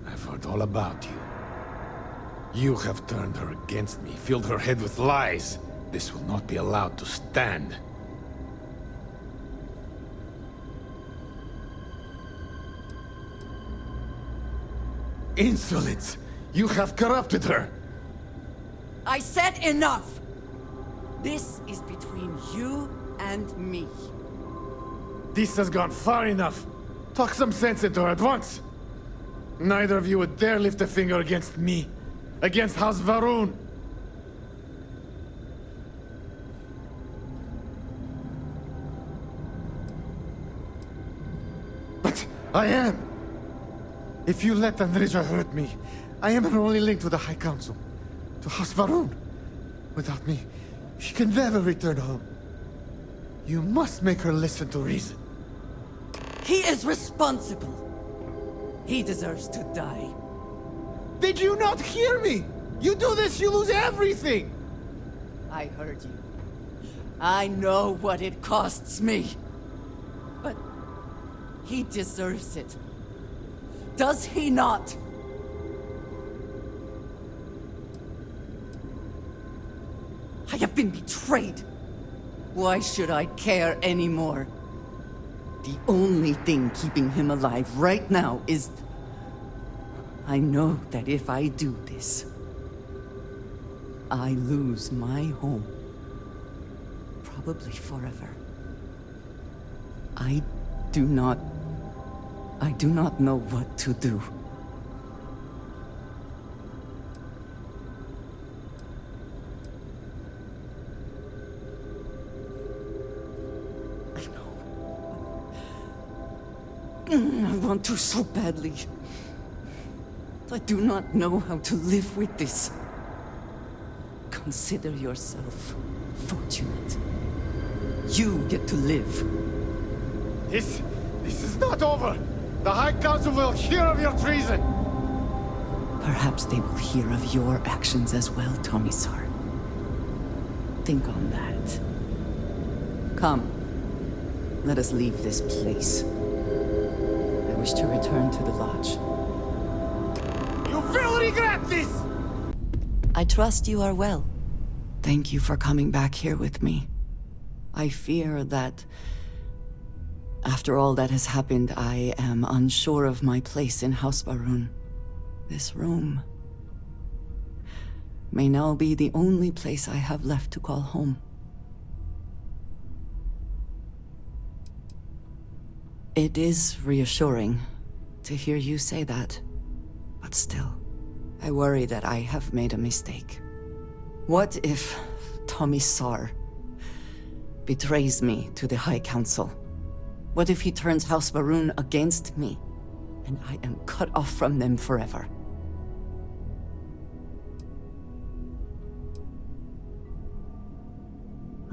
I've heard all about you. You have turned her against me, filled her head with lies. This will not be allowed to stand. Insolence! You have corrupted her! I said enough! This is between you and me. This has gone far enough. Talk some sense into her at once. Neither of you would dare lift a finger against me. Against House Varun. But I am. If you let Andreja hurt me, I am her only link to the High Council. To House Varun. Without me, she can never return home. You must make her listen to reason. He is responsible. He deserves to die. Did you not hear me? You do this, you lose everything! I heard you. I know what it costs me. But he deserves it. Does he not? I have been betrayed. Why should I care anymore? The only thing keeping him alive right now is... I know that if I do this, I lose my home. Probably forever. I do not know what to do. I want to so badly. I do not know how to live with this. Consider yourself fortunate. You get to live. This is not over. The High Council will hear of your treason. Perhaps they will hear of your actions as well, Tomisar. Think on that. Come. Let us leave this place. I wish to return to the lodge. You will regret this! I trust you are well. Thank you for coming back here with me. I fear that... after all that has happened, I am unsure of my place in House Varun. This room may now be the only place I have left to call home. It is reassuring to hear you say that, but still, I worry that I have made a mistake. What if Tomisar betrays me to the High Council? What if he turns House Varun against me, and I am cut off from them forever?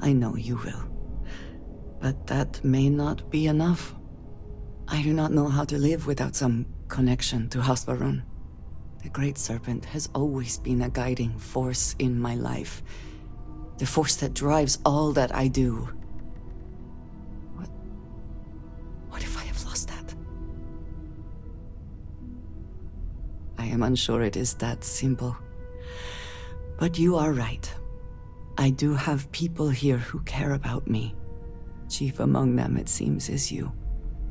I know you will, but that may not be enough. I do not know how to live without some connection to House Varun. The Great Serpent has always been a guiding force in my life. The force that drives all that I do. What if I have lost that? I am unsure it is that simple. But you are right. I do have people here who care about me. Chief among them, it seems, is you.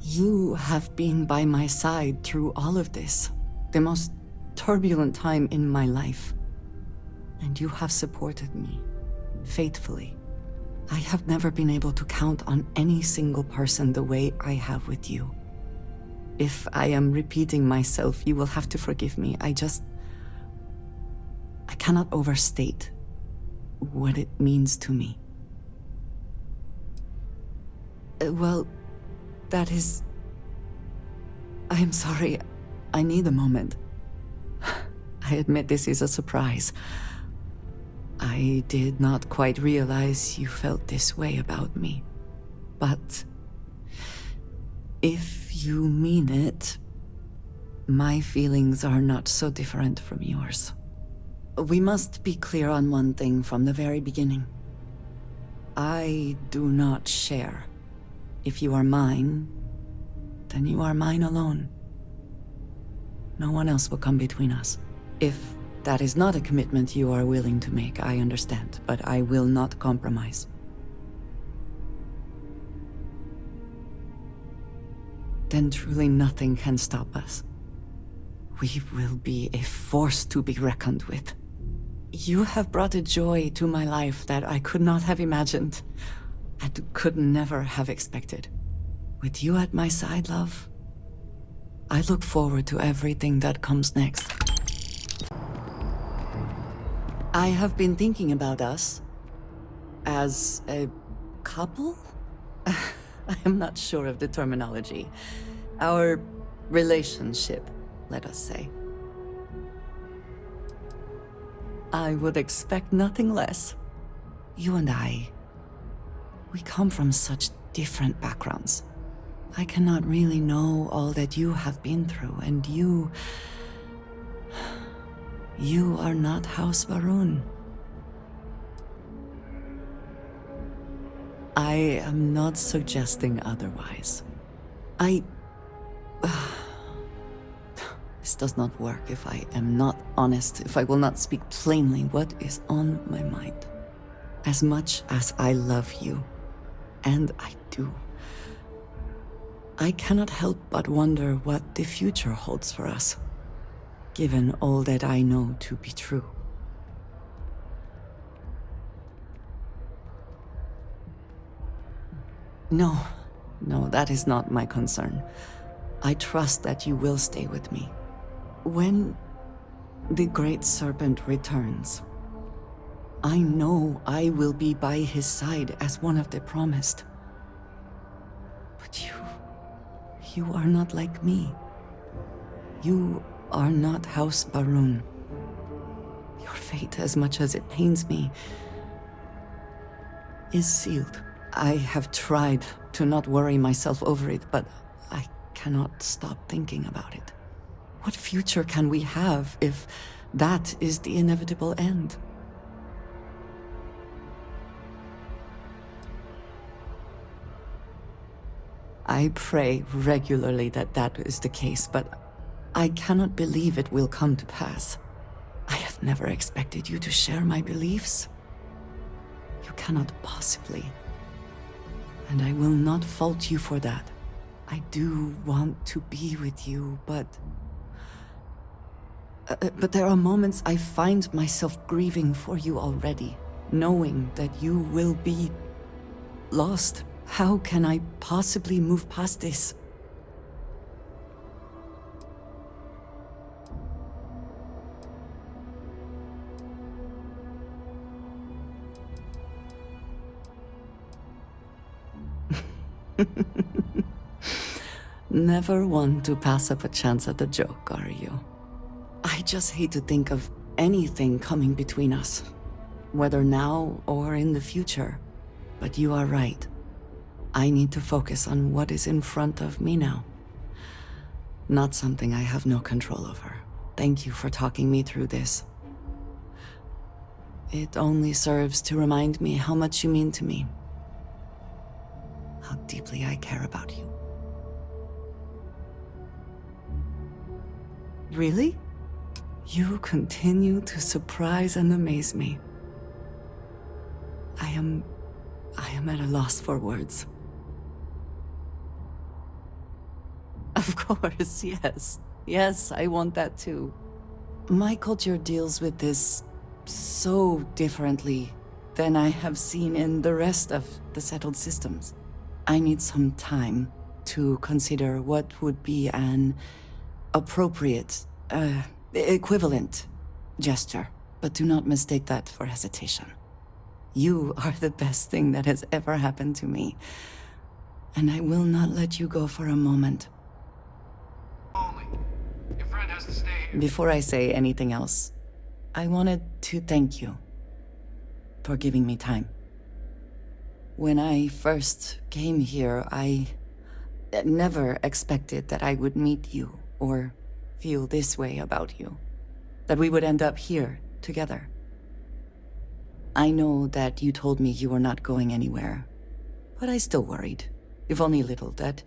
You have been by my side through all of this. The most turbulent time in my life. And you have supported me, faithfully. I have never been able to count on any single person the way I have with you. If I am repeating myself, you will have to forgive me. I cannot overstate what it means to me. Well, that is... I am sorry. I need a moment. I admit this is a surprise. I did not quite realize you felt this way about me. But if you mean it, my feelings are not so different from yours. We must be clear on one thing from the very beginning. I do not share. If you are mine, then you are mine alone. No one else will come between us. If that is not a commitment you are willing to make, I understand, but I will not compromise. Then truly nothing can stop us. We will be a force to be reckoned with. You have brought a joy to my life that I could not have imagined, and could never have expected. With you at my side, love, I look forward to everything that comes next. I have been thinking about us as a couple? I am not sure of the terminology. Our relationship, let us say. I would expect nothing less. You and I, we come from such different backgrounds. I cannot really know all that you have been through, and you are not House Varun. I am not suggesting otherwise. This does not work if I am not honest, if I will not speak plainly what is on my mind. As much as I love you, and I do, I cannot help but wonder what the future holds for us, given all that I know to be true. No, that is not my concern. I trust that you will stay with me. When the Great Serpent returns, I know I will be by his side as one of the promised. But you are not like me. You are not House Varun. Your fate, as much as it pains me, is sealed. I have tried to not worry myself over it, but I cannot stop thinking about it. What future can we have if that is the inevitable end? I pray regularly that that is the case, but I cannot believe it will come to pass. I have never expected you to share my beliefs. You cannot possibly. And I will not fault you for that. I do want to be with you, but there are moments I find myself grieving for you already, knowing that you will be lost. How can I possibly move past this? Never one to pass up a chance at a joke, are you? I just hate to think of anything coming between us, whether now or in the future. But you are right. I need to focus on what is in front of me now. Not something I have no control over. Thank you for talking me through this. It only serves to remind me how much you mean to me. How deeply I care about you. Really? You continue to surprise and amaze me. I am at a loss for words. Of course, yes. Yes, I want that too. My culture deals with this so differently than I have seen in the rest of the settled systems. I need some time to consider what would be an appropriate, equivalent gesture, but do not mistake that for hesitation. You are the best thing that has ever happened to me, and I will not let you go for a moment. Your friend has to stay here. Before I say anything else, I wanted to thank you for giving me time. When I first came here, I never expected that I would meet you or feel this way about you, that we would end up here together. I know that you told me you were not going anywhere, but I still worried, if only a little, that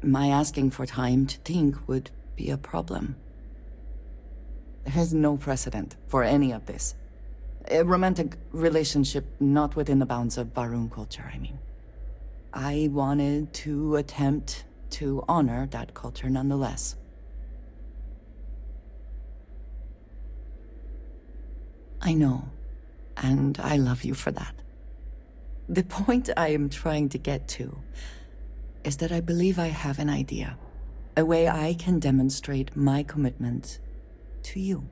my asking for time to think would be a problem. There is no precedent for any of this. A romantic relationship not within the bounds of Varun culture, I mean. I wanted to attempt to honor that culture nonetheless. I know, and I love you for that. The point I am trying to get to is that I believe I have an idea, a way I can demonstrate my commitment to you.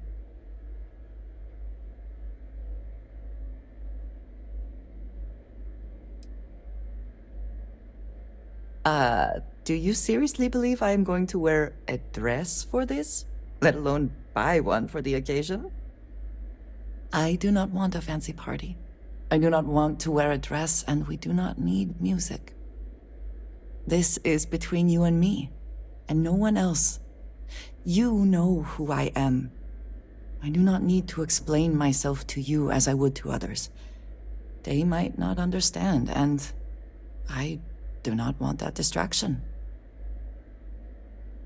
Do you seriously believe I am going to wear a dress for this? Let alone buy one for the occasion? I do not want a fancy party. I do not want to wear a dress, and we do not need music. This is between you and me, and no one else. You know who I am. I do not need to explain myself to you as I would to others. They might not understand, and I do not want that distraction.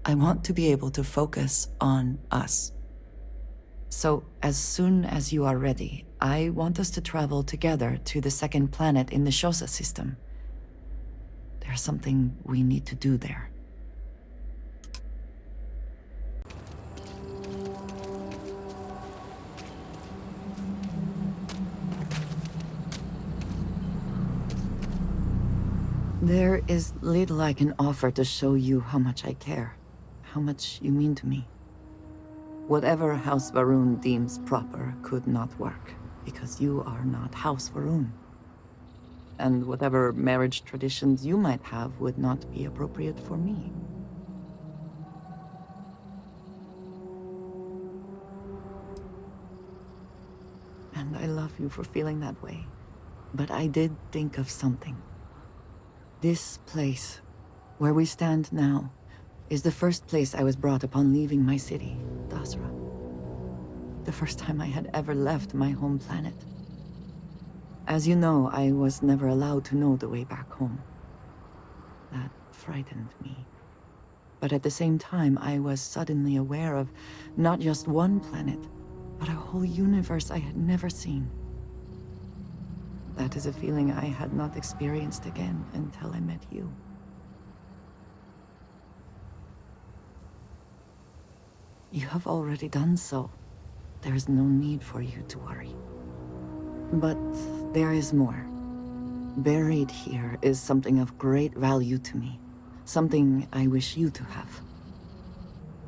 I want to be able to focus on us. So, as soon as you are ready, I want us to travel together to the second planet in the Shosa system. There's something we need to do there. There is little I can offer to show you how much I care, how much you mean to me. Whatever House Varun deems proper could not work, because you are not House Varun. And whatever marriage traditions you might have would not be appropriate for me. And I love you for feeling that way. But I did think of something. This place, where we stand now, is the first place I was brought upon leaving my city, Dasra. The first time I had ever left my home planet. As you know, I was never allowed to know the way back home. That frightened me. But at the same time, I was suddenly aware of not just one planet, but a whole universe I had never seen. That is a feeling I had not experienced again until I met you. You have already done so. There is no need for you to worry. But there is more. Buried here is something of great value to me. Something I wish you to have.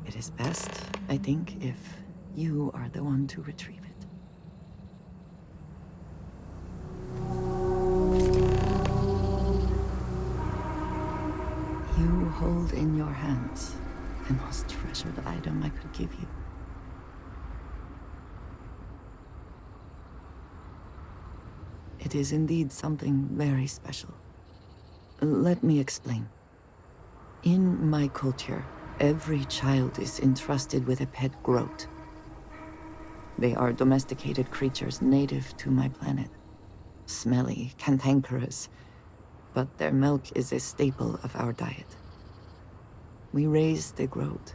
It is best, I think, if you are the one to retrieve it. You hold in your hands the most treasured item I could give you. It is indeed something very special. Let me explain. In my culture, every child is entrusted with a pet groat. They are domesticated creatures native to my planet. Smelly, cantankerous, but their milk is a staple of our diet. We raise the groat.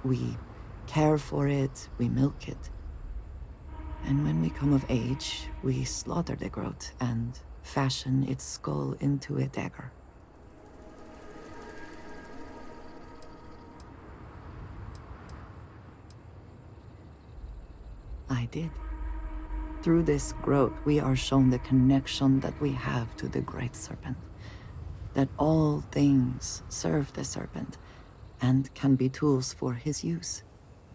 We care for it, we milk it. And when we come of age, we slaughter the groat and fashion its skull into a dagger. I did. Through this groat, we are shown the connection that we have to the Great Serpent. That all things serve the Serpent, and can be tools for his use,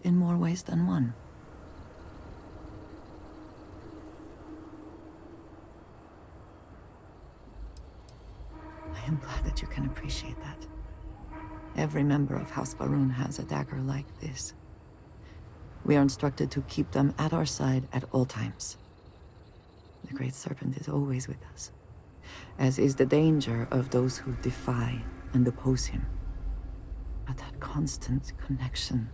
in more ways than one. I am glad that you can appreciate that. Every member of House Varun has a dagger like this. We are instructed to keep them at our side at all times. The Great Serpent is always with us, as is the danger of those who defy and oppose him. But that constant connection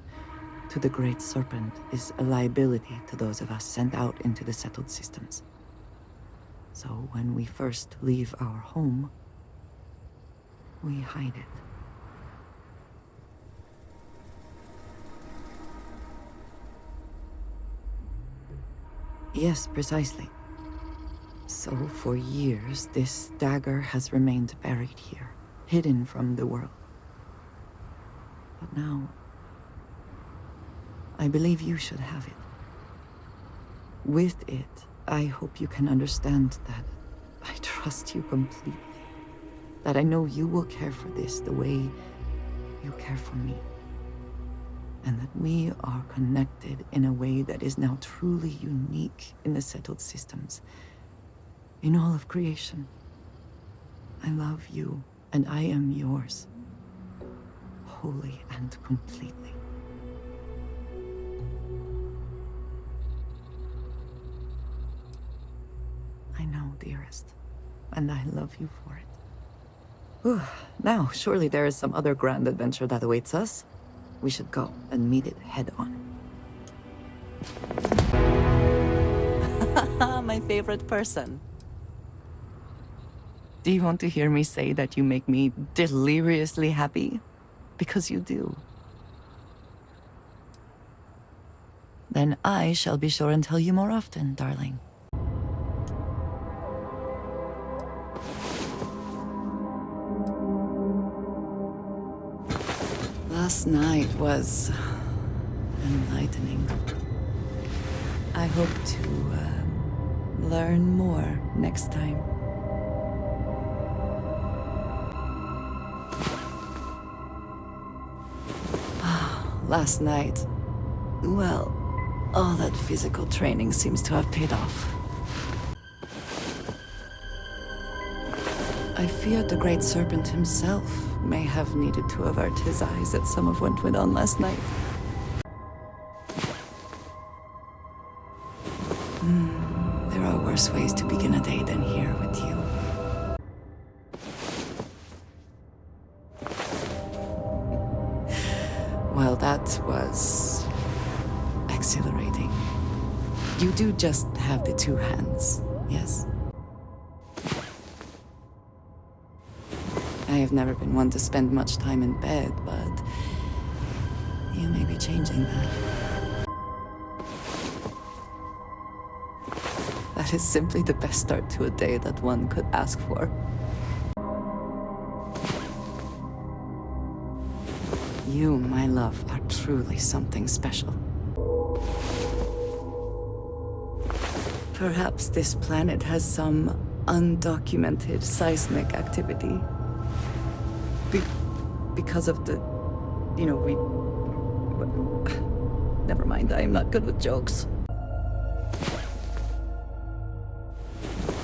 to the Great Serpent is a liability to those of us sent out into the settled systems. So when we first leave our home, we hide it. Yes, precisely. So for years, this dagger has remained buried here, hidden from the world. But now, I believe you should have it. With it, I hope you can understand that I trust you completely. That I know you will care for this the way you care for me. And that we are connected in a way that is now truly unique in the settled systems. In all of creation. I love you, and I am yours. Wholly and completely. I know, dearest. And I love you for it. Whew. Now, surely there is some other grand adventure that awaits us. We should go and meet it head on. My favorite person. Do you want to hear me say that you make me deliriously happy? Because you do. Then I shall be sure and tell you more often, darling. Last night was enlightening. I hope to learn more next time. Last night, well, all that physical training seems to have paid off. I feared the Great Serpent himself may have needed to avert his eyes at some of what went on last night. There are worse ways to begin a day than here with you. Well, that was exhilarating. You do just have the two hands, yes? I have never been one to spend much time in bed, but you may be changing that. That is simply the best start to a day that one could ask for. You, my love, are truly something special. Perhaps this planet has some undocumented seismic activity. Because of the... Never mind, I am not good with jokes.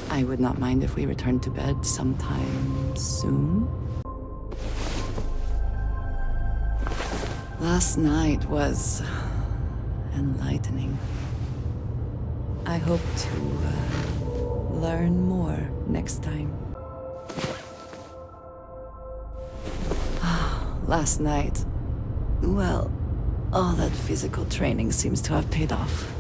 I would not mind if we returned to bed sometime soon. Last night was enlightening. I hope to learn more next time. Last night, well, all that physical training seems to have paid off.